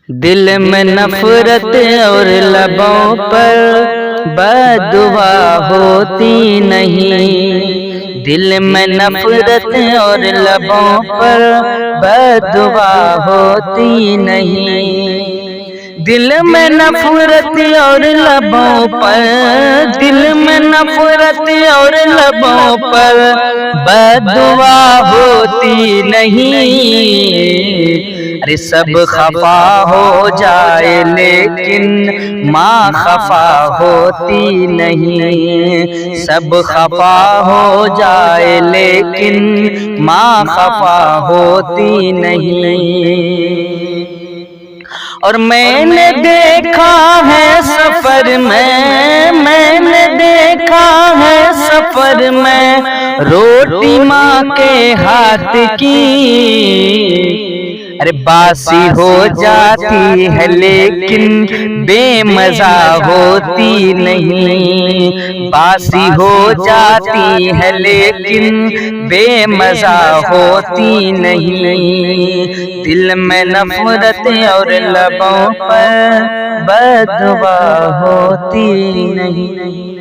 दिल में नफरत और लबों पर बददुआ होती नहीं। दिल में नफरत और लबों पर बददुआ होती नहीं। दिल में नफरत और लबों पर, दिल में नफरत और लबों पर बददुआ होती नहीं। अरे सब खफा हो जाए लेकिन माँ खफा होती नहीं। सब खफा हो जाए लेकिन माँ खफा होती नहीं। और मैंने देखा है सफर में, मैंने देखा है सफर में रोटी माँ के हाथ की। अरे बासी हो जाती है लेकिन बेमज़ा होती नहीं। बासी हो जाती है लेकिन बेमज़ा होती नहीं। दिल में नफरत और लबों पर बददुआ होती नहीं।